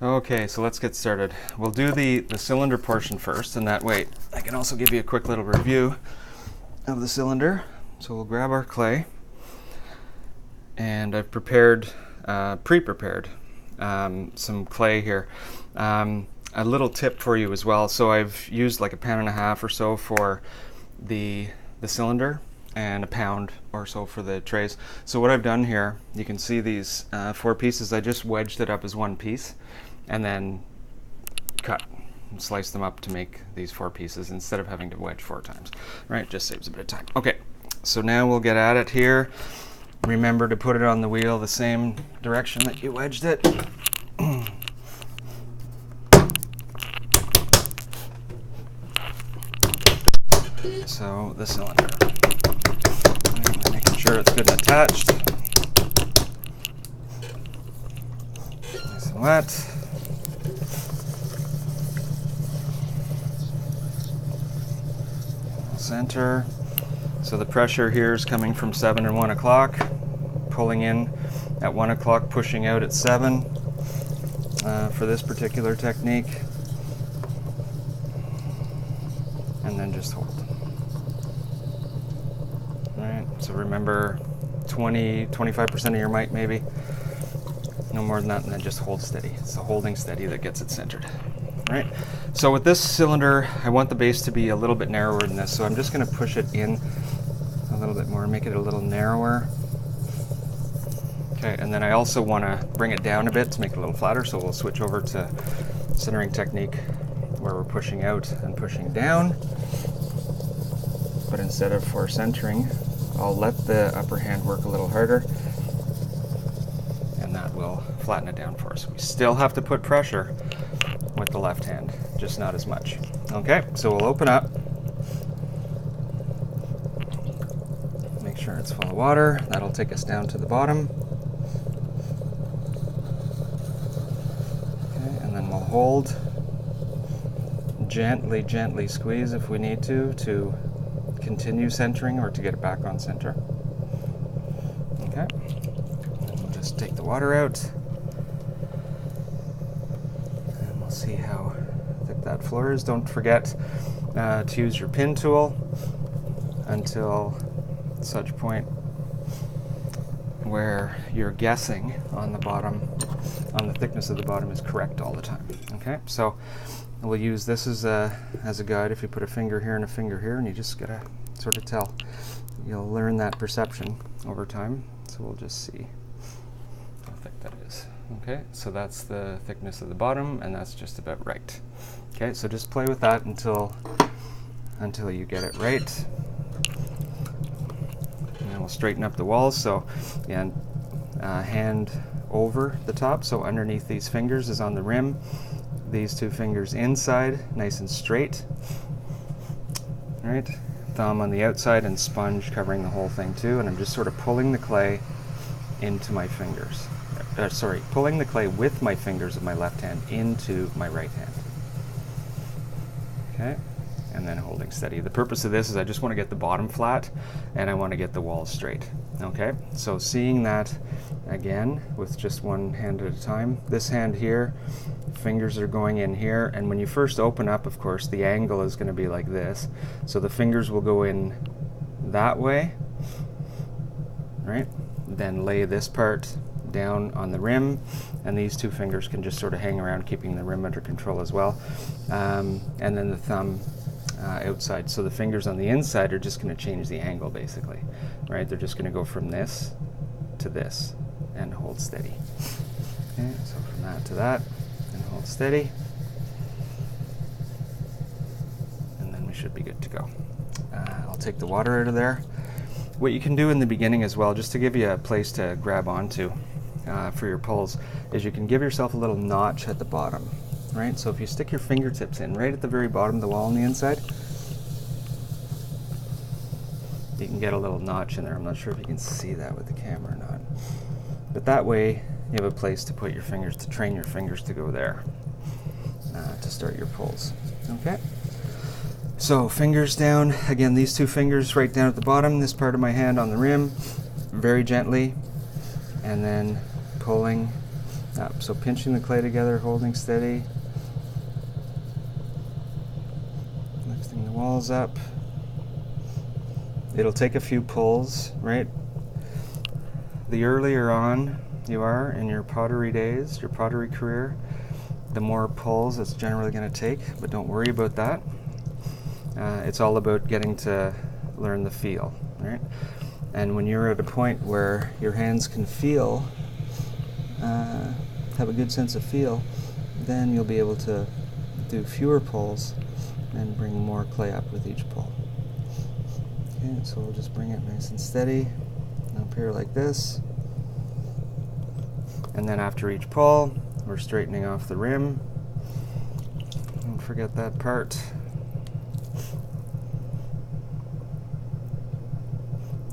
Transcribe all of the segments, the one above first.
Okay, so let's get started. We'll do the cylinder portion first, and that way I can also give you a quick little review of the cylinder. So we'll grab our clay, and I've prepared, pre-prepared some clay here. A little tip for you as well. So I've used like 1.5 pounds or so for the cylinder, and 1 pound or so for the trays. So what I've done here, you can see these 4 pieces. I just wedged it up as one piece, and then cut and slice them up to make these 4 pieces instead of having to wedge 4 times. Right, just saves a bit of time. Okay, so now we'll get at it here. Remember to put it on the wheel the same direction that you wedged it. So the cylinder, making sure it's good and attached, nice and wet. Center. So the pressure here is coming from 7 and 1 o'clock, pulling in at 1 o'clock, pushing out at 7 for this particular technique, and then just hold. Alright, so remember 20-25% of your mic maybe, no more than that, and then just hold steady. It's the holding steady that gets it centered. Right. So with this cylinder, I want the base to be a little bit narrower than this, so I'm just going to push it in a little bit more, make it a little narrower. Okay, and then I also want to bring it down a bit to make it a little flatter, so we'll switch over to centering technique where we're pushing out and pushing down. But instead of for centering, I'll let the upper hand work a little harder, and that will flatten it down for us. We still have to put pressure with the left hand, just not as much. Okay, so we'll open up. Make sure it's full of water. That'll take us down to the bottom. Okay, and then we'll hold. Gently squeeze if we need to continue centering or to get it back on center. Okay, and we'll just take the water out. See how thick that floor is. Don't forget to use your pin tool until such point where you're guessing on the bottom, on the thickness of the bottom is correct all the time. Okay, so we'll use this as a guide. If you put a finger here and a finger here, and you just gotta sort of tell. You'll learn that perception over time. So we'll just see how thick that is. Okay, so that's the thickness of the bottom, and that's just about right. Okay, so just play with that until you get it right. And then we'll straighten up the walls. So, and hand over the top, so underneath these fingers is on the rim. These 2 fingers inside, nice and straight. All right, thumb on the outside and sponge covering the whole thing too. And I'm just sort of pulling the clay into my fingers. Pulling the clay with my fingers of my left hand into my right hand. Okay, and then holding steady. The purpose of this is I just want to get the bottom flat, and I want to get the walls straight. Okay, so seeing that again with just one hand at a time. This hand here, fingers are going in here, and when you first open up, of course, the angle is going to be like this. So the fingers will go in that way, right? Then lay this part down on the rim, and these 2 fingers can just sort of hang around, keeping the rim under control as well. And then the thumb outside. So the fingers on the inside are just going to change the angle, basically, right? They're just going to go from this to this and hold steady. Okay, so from that to that and hold steady, and then we should be good to go. I'll take the water out of there. What you can do in the beginning as well, just to give you a place to grab onto for your pulls, is you can give yourself a little notch at the bottom, right? So if you stick your fingertips in right at the very bottom of the wall on the inside, you can get a little notch in there. I'm not sure if you can see that with the camera or not. But that way, you have a place to put your fingers, to train your fingers to go there, to start your pulls. Okay? So fingers down, again, these 2 fingers right down at the bottom, this part of my hand on the rim, very gently, and then pulling Up. So pinching the clay together, holding steady. Lifting the walls up. It'll take a few pulls, right? The earlier on you are in your pottery days, your pottery career, the more pulls it's generally going to take, but don't worry about that. It's all about getting to learn the feel, right? And when you're at a point where your hands can feel, have a good sense of feel, then you'll be able to do fewer pulls and bring more clay up with each pull. Okay, so we'll just bring it nice and steady up here like this. And then after each pull, we're straightening off the rim. Don't forget that part.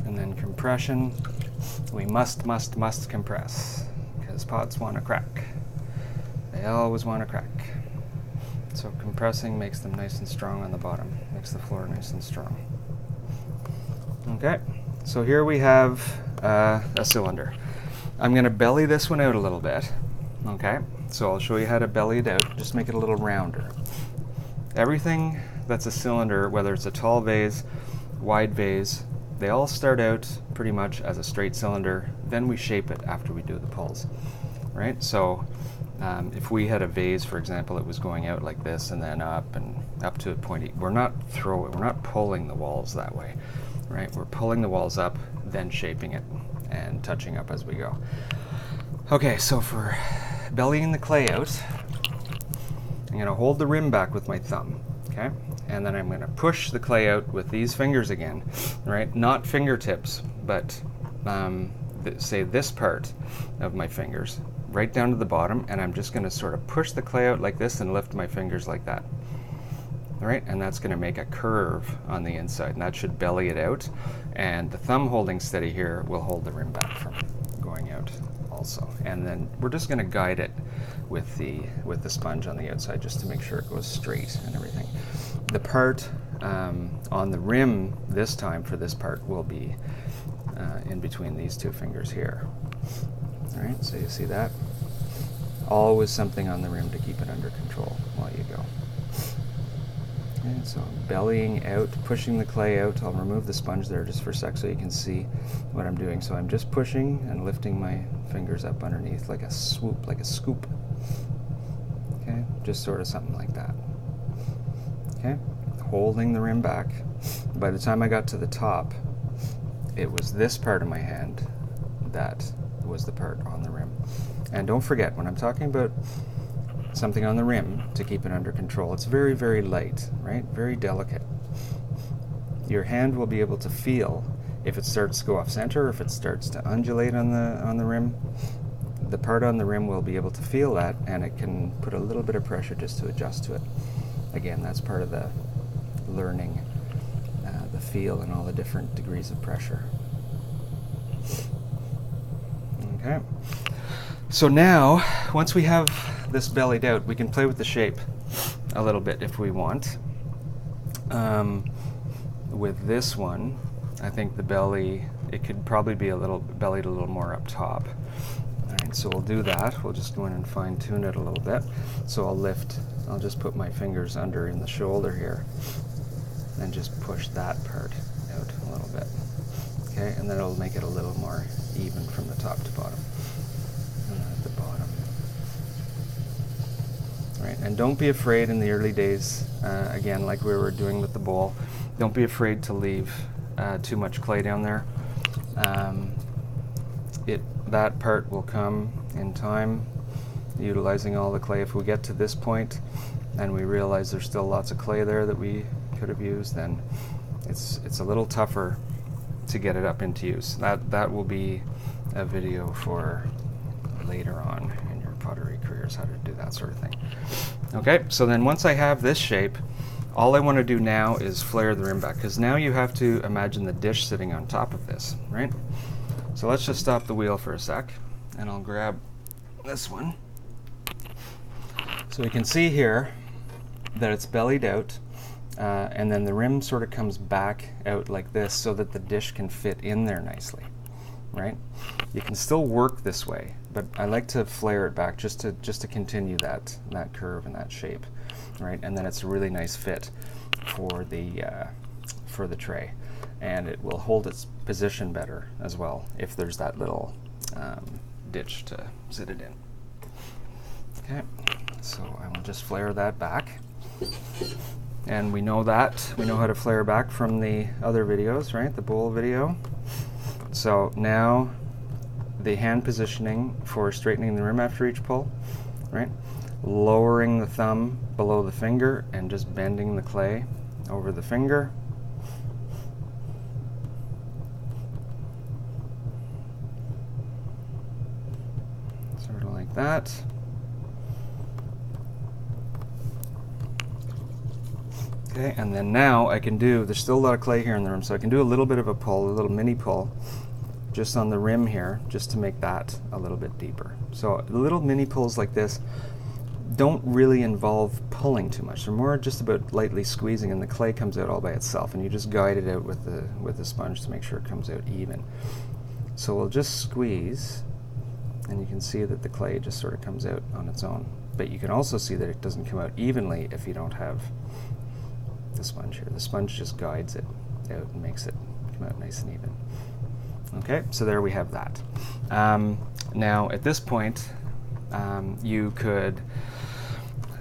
And then compression. We must compress, because pots want to crack. They always want to crack. So compressing makes them nice and strong on the bottom, makes the floor nice and strong. Okay, so here we have a cylinder. I'm going to belly this one out a little bit. Okay, so I'll show you how to belly it out, just make it a little rounder. Everything that's a cylinder, whether it's a tall vase, wide vase, they all start out pretty much as a straight cylinder, then we shape it after we do the pulls, right? So if we had a vase, for example, it was going out like this and then up to a pointy, we're not pulling the walls that way, right? We're pulling the walls up, then shaping it and touching up as we go. Okay, so for bellying the clay out, I'm going to hold the rim back with my thumb, okay? And then I'm going to push the clay out with these fingers again, right? Not fingertips, but say this part of my fingers, right down to the bottom, and I'm just going to sort of push the clay out like this and lift my fingers like that. All right, and that's going to make a curve on the inside, and that should belly it out. And the thumb holding steady here will hold the rim back from going out also. And then we're just going to guide it with the sponge on the outside just to make sure it goes straight and everything. The part on the rim this time for this part will be in between these two fingers here. All right, so you see that? Always something on the rim to keep it under control while you go. Okay, so I'm bellying out, pushing the clay out. I'll remove the sponge there just for a sec so you can see what I'm doing. So I'm just pushing and lifting my fingers up underneath like a swoop, like a scoop. Okay, just sort of something like that. Okay, holding the rim back. By the time I got to the top, it was this part of my hand that was the part on the rim. And don't forget, when I'm talking about something on the rim to keep it under control, it's very, very light, right? Very delicate. Your hand will be able to feel if it starts to go off center, if it starts to undulate on the rim. The part on the rim will be able to feel that, and it can put a little bit of pressure just to adjust to it. Again, that's part of the learning the feel and all the different degrees of pressure. Okay. So now, once we have this bellied out, we can play with the shape a little bit if we want. With this one, I think the belly, it could probably be bellied a little more up top. All right, so we'll do that. We'll just go in and fine tune it a little bit. So I'll just put my fingers under in the shoulder here and just push that part out a little bit. Okay, and then it'll make it a little more even from the top to bottom. At the bottom. All right, and don't be afraid in the early days, again, like we were doing with the bowl, don't be afraid to leave too much clay down there. That part will come in time, utilizing all the clay. If we get to this point and we realize there's still lots of clay there that we could have used, then it's a little tougher to get it up into use. That will be a video for later on in your pottery careers, how to do that sort of thing. Okay, so then once I have this shape, all I want to do now is flare the rim back, because now you have to imagine the dish sitting on top of this, right? So let's just stop the wheel for a sec, and I'll grab this one. So we can see here that it's bellied out, and then the rim sort of comes back out like this so that the dish can fit in there nicely. right? You can still work this way, but I like to flare it back just to continue that curve and that shape, right? And then it's a really nice fit for the tray, and it will hold its position better as well if there's that little ditch to sit it in. Okay, so I will just flare that back. And we know how to flare back from the other videos, right? The bowl video. So now the hand positioning for straightening the rim after each pull, right? Lowering the thumb below the finger and just bending the clay over the finger. Sort of like that. Okay, and then now I can do, there's still a lot of clay here in the rim, so I can do a little bit of a pull, a little mini pull, just on the rim here, just to make that a little bit deeper. So little mini pulls like this don't really involve pulling too much. They're more just about lightly squeezing, and the clay comes out all by itself, and you just guide it out with the sponge to make sure it comes out even. So we'll just squeeze, and you can see that the clay just sort of comes out on its own. But you can also see that it doesn't come out evenly if you don't have the sponge here. The sponge just guides it out and makes it come out nice and even. Okay, so there we have that. Now at this point, you could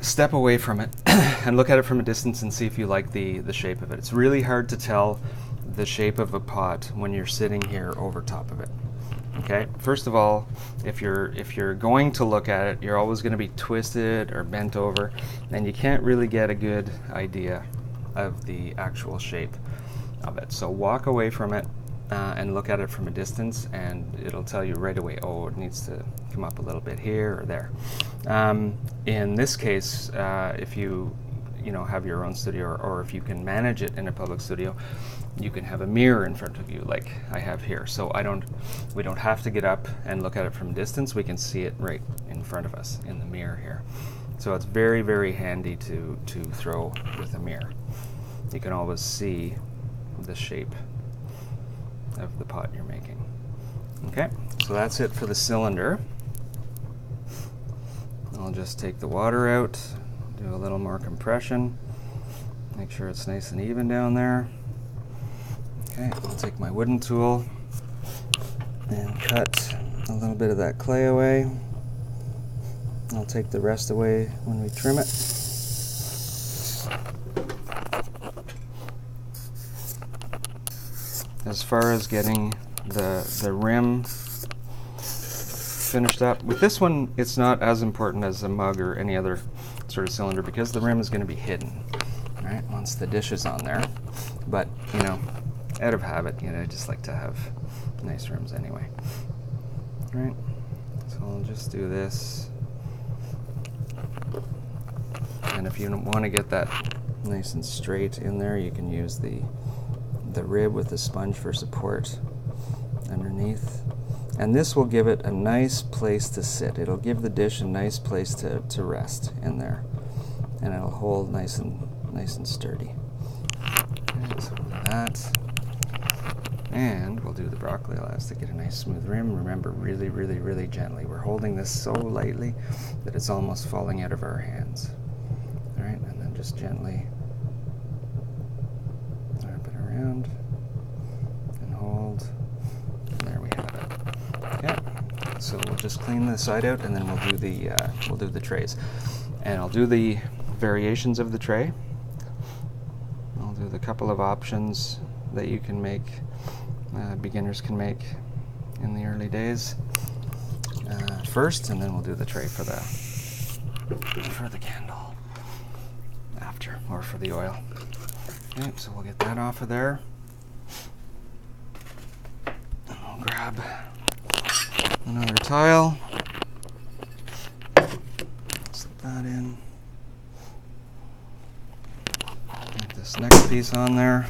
step away from it and look at it from a distance and see if you like the shape of it. It's really hard to tell the shape of a pot when you're sitting here over top of it. Okay, first of all, if you're going to look at it, you're always going to be twisted or bent over, and you can't really get a good idea of the actual shape of it. So walk away from it and look at it from a distance, and it'll tell you right away, oh, it needs to come up a little bit here or there. In this case, if you have your own studio, or if you can manage it in a public studio, you can have a mirror in front of you like I have here. So we don't have to get up and look at it from a distance. We can see it right in front of us in the mirror here. So it's very, very handy to throw with a mirror. You can always see the shape of the pot you're making. Okay, so that's it for the cylinder. I'll just take the water out, do a little more compression, make sure it's nice and even down there. Okay, I'll take my wooden tool and cut a little bit of that clay away. I'll take the rest away when we trim it. As far as getting the rim finished up, with this one it's not as important as a mug or any other sort of cylinder because the rim is going to be hidden, right, once the dish is on there. But, out of habit, I just like to have nice rims anyway. Right, so I'll just do this. And if you want to get that nice and straight in there, you can use the rib with the sponge for support underneath. And this will give it a nice place to sit. It'll give the dish a nice place to rest in there. And it'll hold nice and sturdy. Okay, so we'll do that. And we'll do the broccoli last to get a nice smooth rim. Remember, really, really, really gently. We're holding this so lightly that it's almost falling out of our hands. All right, and then just gently wrap it around and hold. And there we have it. Okay, so we'll just clean the side out, and then we'll do the trays. And I'll do the variations of the tray. I'll do the couple of options that you can make, beginners can make in the early days first, and then we'll do the tray for the candle after, or for the oil. Okay, so we'll get that off of there. And we'll grab another tile, slip that in, get this next piece on there.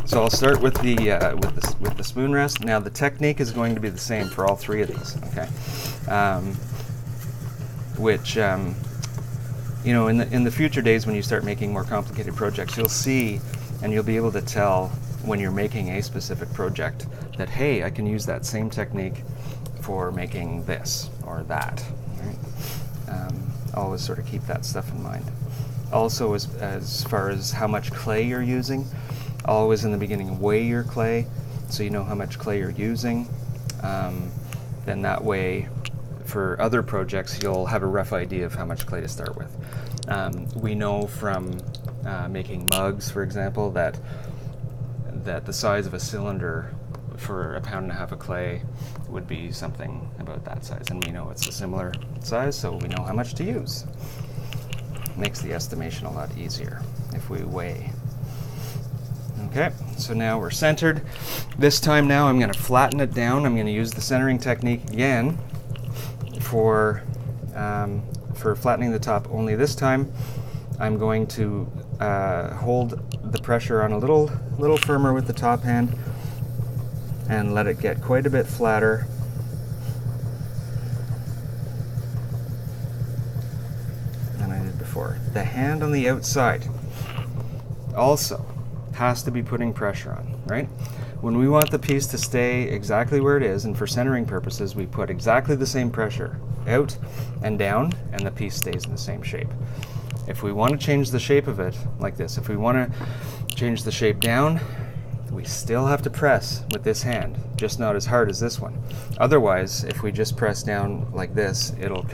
So I'll start with the spoon rest. Now the technique is going to be the same for all three of these. Okay, which in the future days when you start making more complicated projects, you'll see and you'll be able to tell when you're making a specific project that, hey, I can use that same technique for making this or that. Right? Always sort of keep that stuff in mind. Also, as far as how much clay you're using, always in the beginning weigh your clay so you know how much clay you're using. Then that way, for other projects, you'll have a rough idea of how much clay to start with. We know from making mugs, for example, that the size of a cylinder for 1.5 pounds of clay would be something about that size, and we know it's a similar size, so we know how much to use. Makes the estimation a lot easier if we weigh. Okay, so now we're centered. This time now I'm going to flatten it down. I'm going to use the centering technique again for flattening the top, only this time I'm going to hold the pressure on a little firmer with the top hand and let it get quite a bit flatter. Than I did before. The hand on the outside also has to be putting pressure on, right? When we want the piece to stay exactly where it is, and for centering purposes, we put exactly the same pressure out and down, and the piece stays in the same shape. If we want to change the shape of it, like this, if we want to change the shape down, we still have to press with this hand, just not as hard as this one. Otherwise, if we just press down like this, it'll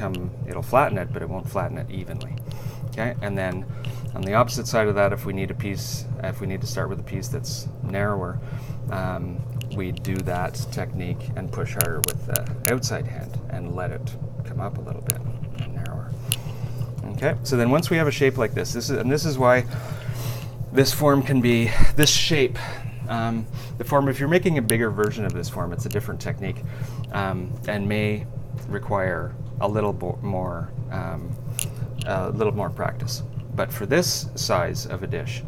flatten it, but it won't flatten it evenly. Okay, and then on the opposite side of that, if we need to start with a piece that's narrower, we do that technique and push harder with the outside hand and let it come up a little bit and narrower. Okay, so then once we have a shape like this, this is why this form can be this shape. The form, if you're making a bigger version of this form, it's a different technique and may require a little more practice. But for this size of a dish,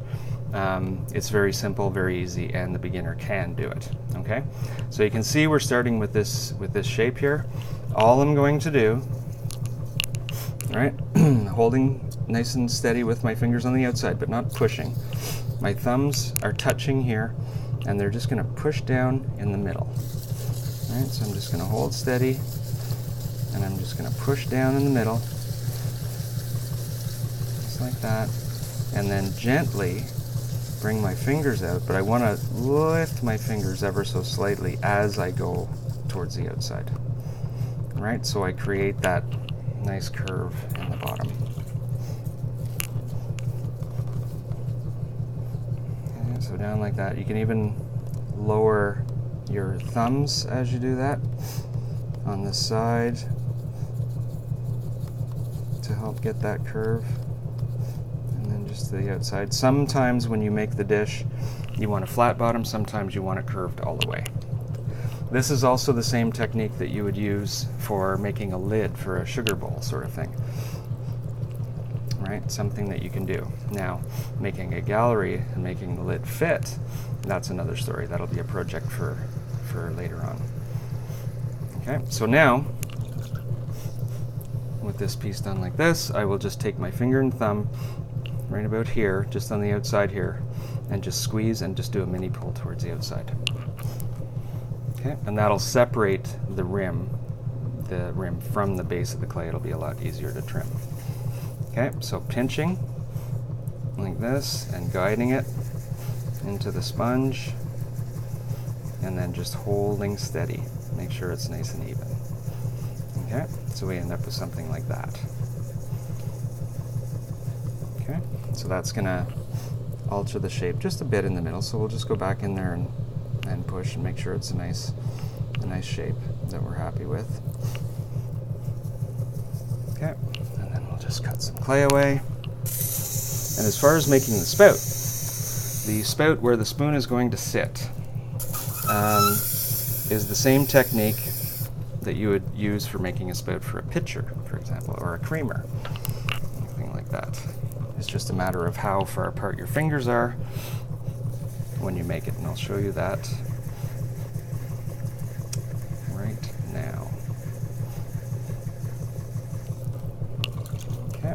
it's very simple, very easy, and the beginner can do it. Okay, so you can see we're starting with this shape here. All I'm going to do, right, holding nice and steady with my fingers on the outside, but not pushing. My thumbs are touching here, and they're just going to push down in the middle. All right, so I'm just going to hold steady, and I'm just going to push down in the middle, just like that, and then gently bring my fingers out, but I want to lift my fingers ever so slightly as I go towards the outside. All right, so I create that nice curve in the bottom. Okay, so down like that. You can even lower your thumbs as you do that on the side to help get that curve. And then just to the outside. Sometimes when you make the dish, you want a flat bottom, sometimes you want it curved all the way. This is also the same technique that you would use for making a lid for a sugar bowl sort of thing. Right? Something that you can do. Now, making a gallery and making the lid fit, that's another story. That'll be a project for later on. Okay, so now, with this piece done like this, I will just take my finger and thumb right about here, just on the outside here, and just squeeze and just do a mini pull towards the outside. Okay, and that'll separate the rim from the base of the clay. It'll be a lot easier to trim. Okay, so pinching like this and guiding it into the sponge, and then just holding steady. Make sure it's nice and even. Okay, so we end up with something like that. Okay, so that's gonna alter the shape just a bit in the middle, so we'll just go back in there and push and make sure it's a nice shape that we're happy with. Okay, and then we'll just cut some clay away. And as far as making the spout where the spoon is going to sit is the same technique that you would use for making a spout for a pitcher, for example, or a creamer, anything like that. It's just a matter of how far apart your fingers are when you make it, and I'll show you that right now. Okay,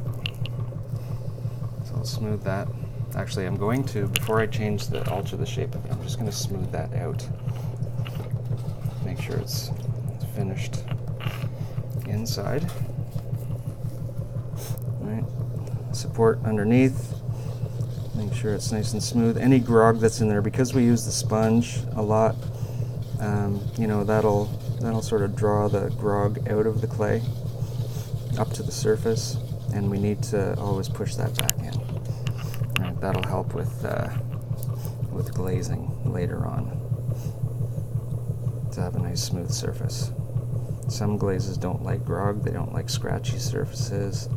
so I'll smooth that. Actually, I'm going to, before I alter the shape of it, I'm just going to smooth that out make sure it's finished inside. All right. Support underneath. Make sure it's nice and smooth. Any grog that's in there, because we use the sponge a lot, you know, that'll sort of draw the grog out of the clay up to the surface, and we need to always push that back in. All right, that'll help with glazing later on to have a nice smooth surface. Some glazes don't like grog, they don't like scratchy surfaces,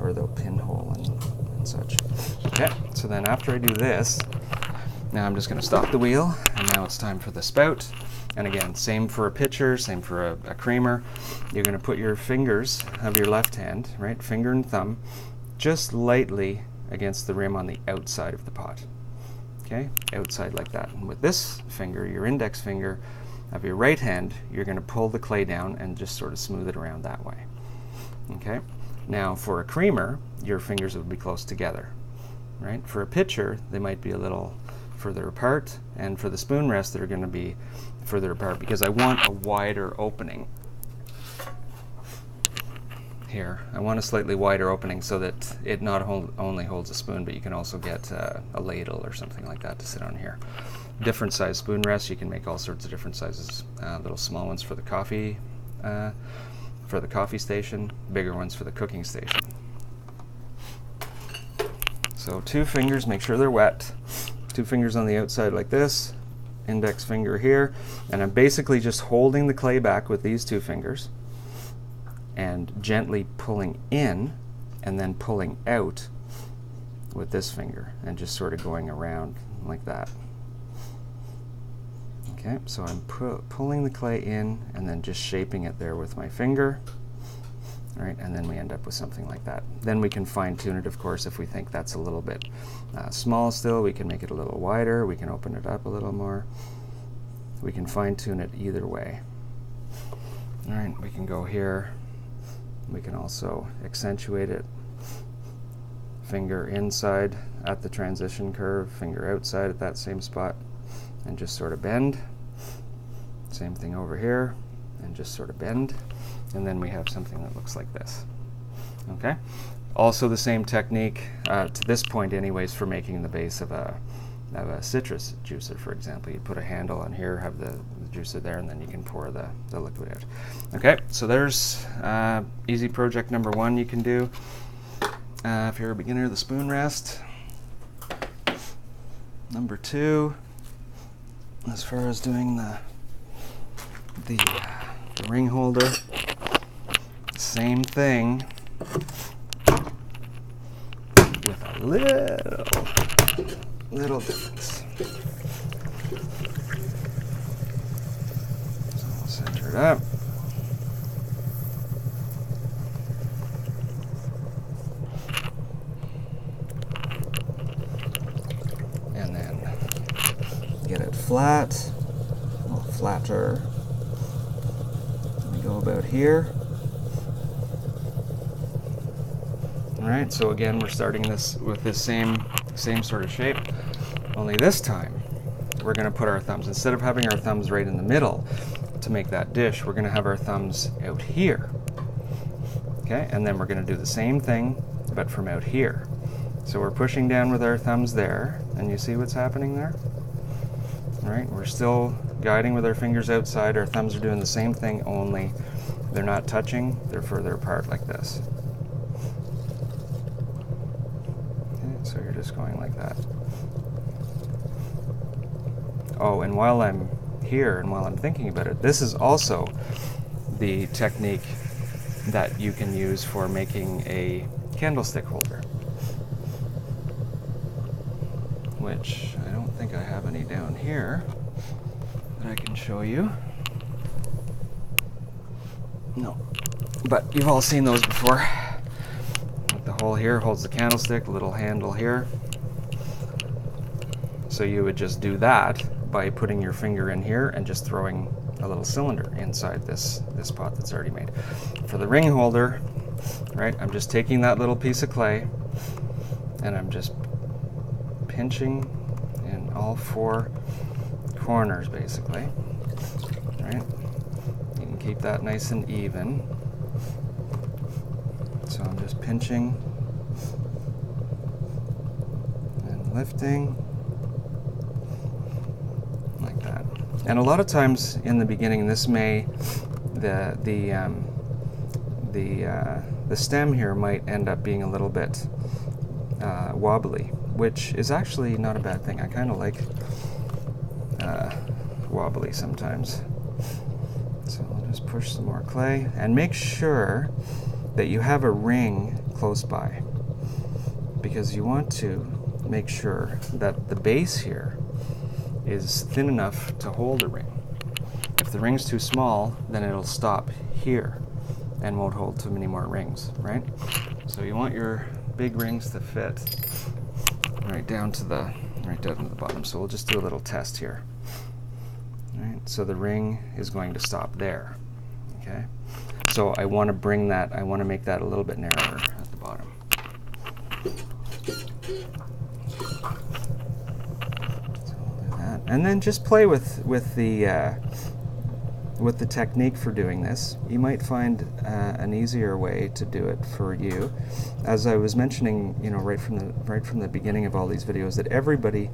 or they'll pinhole and such. Okay, so then after I do this, now I'm just going to stop the wheel, and now it's time for the spout. And again, same for a pitcher, same for a creamer. You're going to put your fingers of your left hand, right, finger and thumb, just lightly against the rim on the outside of the pot. Okay, outside like that. And with this finger, your index finger of your right hand, you're going to pull the clay down and just sort of smooth it around that way. Okay, now for a creamer, your fingers would be close together, right? For a pitcher, they might be a little further apart, and for the spoon rest, they're going to be further apart because I want a wider opening here. I want a slightly wider opening so that it not only holds a spoon, but you can also get a ladle or something like that to sit on here. Different size spoon rests, you can make all sorts of different sizes. Little small ones for the coffee station, bigger ones for the cooking station. So 2 fingers, make sure they're wet. 2 fingers on the outside like this, index finger here, and I'm basically just holding the clay back with these 2 fingers and gently pulling in and then pulling out with this finger and just sort of going around like that. Okay, so I'm pulling the clay in and then just shaping it there with my finger. All right, and then we end up with something like that. Then we can fine tune it, of course, if we think that's a little bit small still. We can make it a little wider. We can open it up a little more. We can fine tune it either way. All right, we can go here. We can also accentuate it. Finger inside at the transition curve, finger outside at that same spot, and just sort of bend. Same thing over here, and just sort of bend. And then we have something that looks like this. Okay? Also the same technique, to this point anyways, for making the base of a citrus juicer, for example. You put a handle on here, have the juicer there, and then you can pour the liquid out. Okay, so there's easy project number 1 you can do. If you're a beginner, the spoon rest. Number 2, as far as doing the ring holder, same thing with a little difference. So we'll center it up. And then get it flat, a little flatter. We go about here. All right, so again, we're starting this with this same sort of shape, only this time we're going to put our thumbs, instead of having our thumbs right in the middle to make that dish, we're going to have our thumbs out here. Okay, and then we're going to do the same thing, but from out here. So we're pushing down with our thumbs there, and you see what's happening there? All right, we're still guiding with our fingers outside. Our thumbs are doing the same thing, only they're not touching, they're further apart like this. So you're just going like that. Oh, and while I'm here and while I'm thinking about it, this is also the technique that you can use for making a candlestick holder, which I don't think I have any down here that I can show you. No, but you've all seen those before. The hole here holds the candlestick, little handle here. So you would just do that by putting your finger in here and just throwing a little cylinder inside this pot that's already made. For the ring holder, right, I'm just taking that little piece of clay and I'm just pinching in all 4 corners basically. right? You can keep that nice and even. So I'm just pinching and lifting like that. And a lot of times in the beginning, this may the stem here might end up being a little bit wobbly, which is actually not a bad thing. I kind of like wobbly sometimes. So I'll just push some more clay and make sure that you have a ring close by, because you want to make sure that the base here is thin enough to hold a ring. If the ring's too small, then it'll stop here and won't hold too many more rings, right? So you want your big rings to fit right down to the bottom. So we'll just do a little test here. All right, so the ring is going to stop there. Okay, so I want to bring that, I want to make that a little bit narrower at the bottom. So we'll do that, and then just play with the technique for doing this. You might find an easier way to do it for you. As I was mentioning, you know, right from the beginning of all these videos, that everybody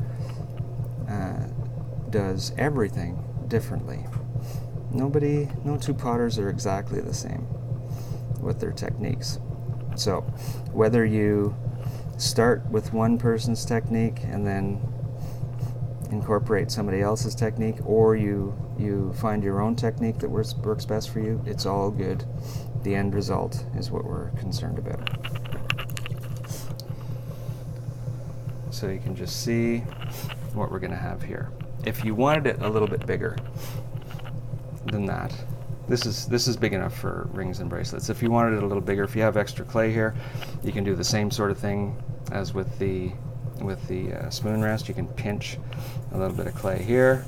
does everything differently. No two potters are exactly the same with their techniques. So whether you start with one person's technique and then incorporate somebody else's technique, or you find your own technique that works best for you, it's all good. The end result is what we're concerned about. So you can just see what we're going to have here. If you wanted it a little bit bigger than that, this is big enough for rings and bracelets. If you wanted it a little bigger, if you have extra clay here, you can do the same sort of thing as with the spoon rest. You can pinch a little bit of clay here,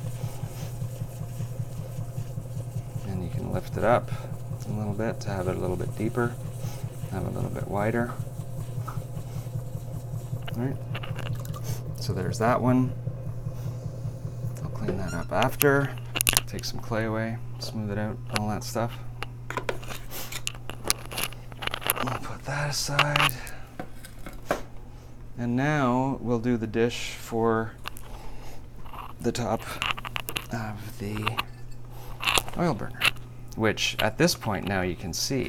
and you can lift it up a little bit to have it a little bit deeper, have it a little bit wider. All right, so there's that one. I'll clean that up after, take some clay away, smooth it out, all that stuff. I'll put that aside. And now we'll do the dish for the top of the oil burner, which at this point now you can see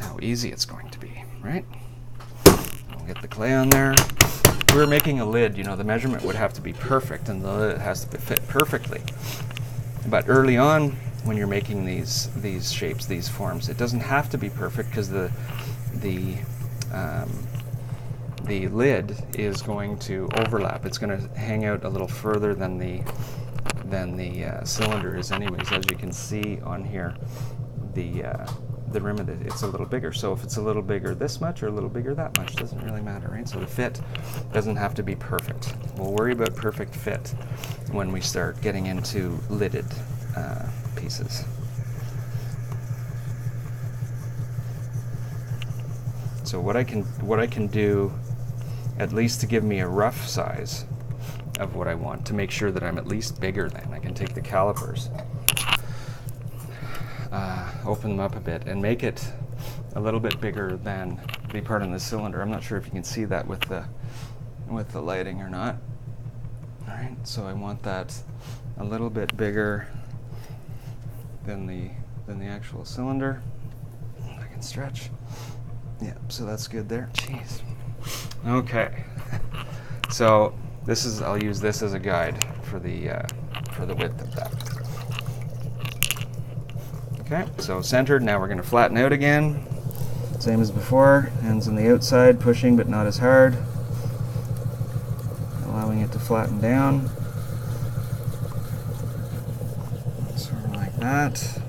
how easy it's going to be, right? We'll get the clay on there. If we were making a lid, you know, the measurement would have to be perfect and the lid has to fit perfectly. But early on, when you're making these shapes, these forms, it doesn't have to be perfect, because the lid is going to overlap. It's going to hang out a little further than the cylinder is anyways. As you can see on here, the rim of it, it's a little bigger. So if it's a little bigger this much or a little bigger that much, doesn't really matter, right? So the fit doesn't have to be perfect. We'll worry about perfect fit when we start getting into lidded pieces. So what I can do, at least to give me a rough size of what I want, to make sure that I'm at least bigger than, I can take the calipers, open them up a bit and make it a little bit bigger than the part on the cylinder. I'm not sure if you can see that with the lighting or not. All right, so I want that a little bit bigger than the actual cylinder. I can stretch. Yeah, so that's good there. Jeez. Okay. So I'll use this as a guide for the width of that. Okay, so centered. Now we're going to flatten out again. Same as before. Hands on the outside, pushing but not as hard. Allowing it to flatten down. Sort of like that.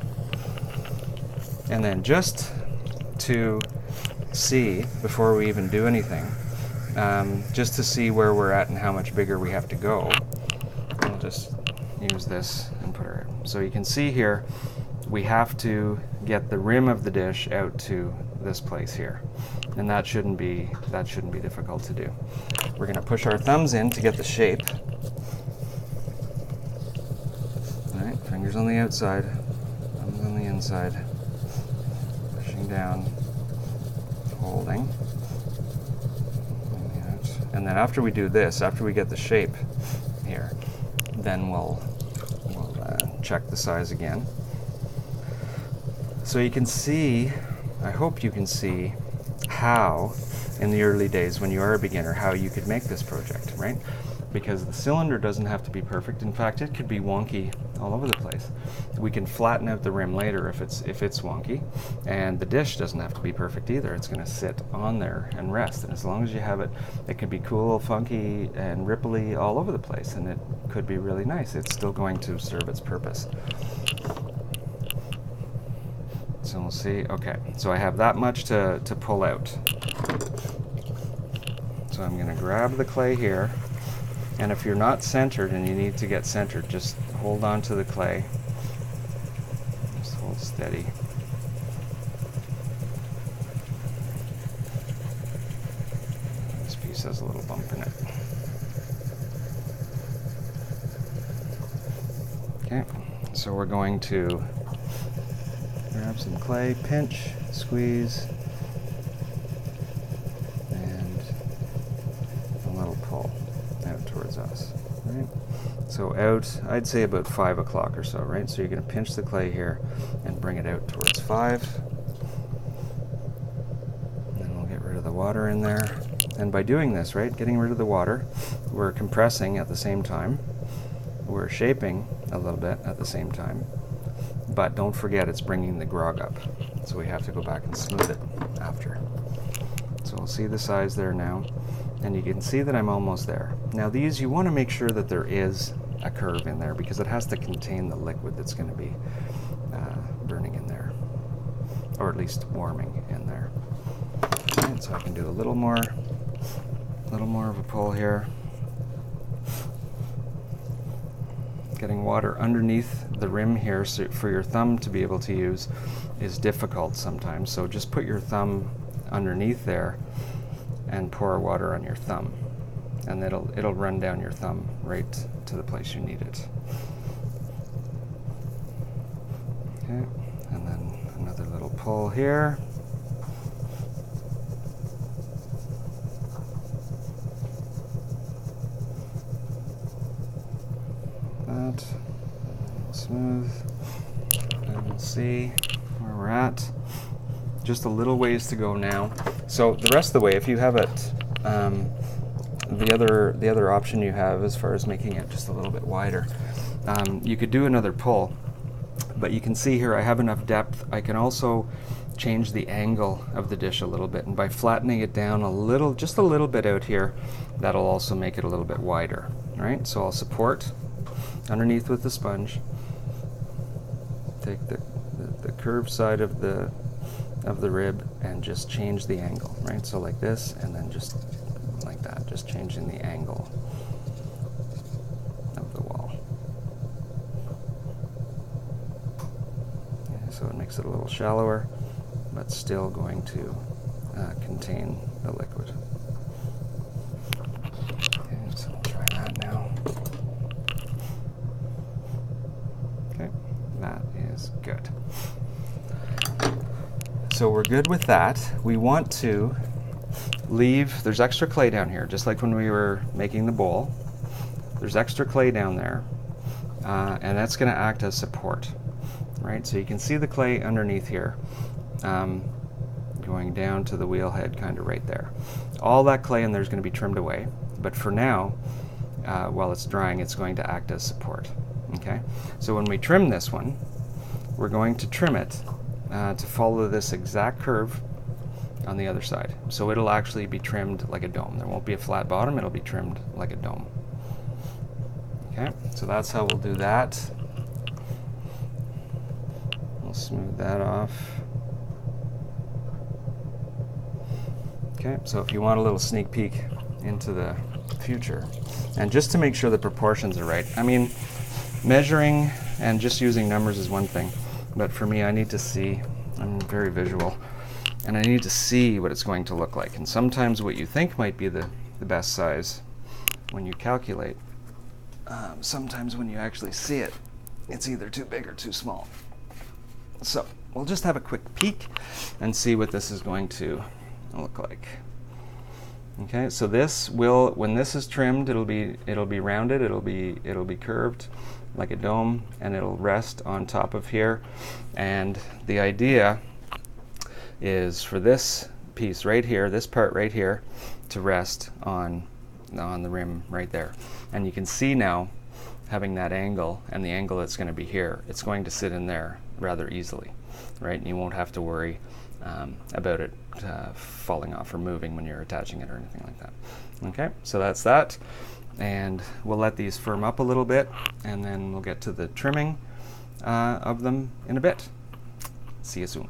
And then just to see, before we even do anything, just to see where we're at and how much bigger we have to go, we'll just use this and put her in. So you can see here, we have to get the rim of the dish out to this place here, and that shouldn't be difficult to do. We're going to push our thumbs in to get the shape. All right, Fingers on the outside, thumbs on the inside. Pushing down, holding. And then after we do this, after we get the shape here, then we'll check the size again. So you can see, I hope you can see how, in the early days when you are a beginner, how you could make this project, right? Because the cylinder doesn't have to be perfect. In fact, it could be wonky all over the place. We can flatten out the rim later if it's wonky, and the dish doesn't have to be perfect either. It's going to sit on there and rest, and as long as you have it, it can be cool, funky, and ripply all over the place, and it could be really nice. It's still going to serve its purpose. So we'll see. Okay, so I have that much to pull out. So I'm going to grab the clay here. And if you're not centered and you need to get centered, just hold on to the clay. Just hold steady. This piece has a little bump in it. Okay, so we're going to grab some clay, pinch, squeeze, and a little pull out towards us, right? So out, I'd say about 5 o'clock or so, right? So you're going to pinch the clay here and bring it out towards 5. And then we'll get rid of the water in there. And by doing this, right, getting rid of the water, we're compressing at the same time. We're shaping a little bit at the same time. But don't forget, it's bringing the grog up. So we have to go back and smooth it after. So we'll see the size there now. And you can see that I'm almost there. Now these, you want to make sure that there is a curve in there because it has to contain the liquid that's going to be burning in there, or at least warming in there. And so I can do a little more of a pull here. Getting water underneath the rim here so for your thumb to be able to use is difficult sometimes. So just put your thumb underneath there and pour water on your thumb, and it'll run down your thumb right to the place you need it. Okay, and then another little pull here. That, smooth, and we'll see where we're at. Just a little ways to go now. So the rest of the way, if you have it, the other option you have as far as making it just a little bit wider, you could do another pull, but you can see here I have enough depth. I can also change the angle of the dish a little bit, and by flattening it down a little, just a little bit out here, that'll also make it a little bit wider. All right, so I'll support underneath with the sponge, take the curved side of the rib and just change the angle, right? So like this, and then just like that, just changing the angle of the wall. Okay, so it makes it a little shallower, but still going to contain the liquid. Okay, so we'll try that now. Okay, that is good. So we're good with that. We want to leave, there's extra clay down here, just like when we were making the bowl. There's extra clay down there, and that's going to act as support, right? So you can see the clay underneath here, going down to the wheel head, kind of right there. All that clay in there is going to be trimmed away, but for now, while it's drying, it's going to act as support, okay? So when we trim this one, we're going to trim it to follow this exact curve on the other side. So it'll actually be trimmed like a dome. There won't be a flat bottom, it'll be trimmed like a dome. Okay, so that's how we'll do that. We'll smooth that off. Okay, so if you want a little sneak peek into the future, and just to make sure the proportions are right, I mean, measuring and just using numbers is one thing, but for me, I need to see, I'm very visual, and I need to see what it's going to look like. And sometimes what you think might be the best size when you calculate, sometimes when you actually see it, it's either too big or too small. So we'll just have a quick peek and see what this is going to look like. Okay, so this will, when this is trimmed, it'll be rounded, it'll be curved like a dome, and it'll rest on top of here. And the idea is for this piece right here, this part right here, to rest on the rim right there. And you can see now, having that angle and the angle that's going to be here, it's going to sit in there rather easily, right? And you won't have to worry about it falling off or moving when you're attaching it or anything like that. Okay, so that's that. And we'll let these firm up a little bit, and then we'll get to the trimming of them in a bit. See you soon.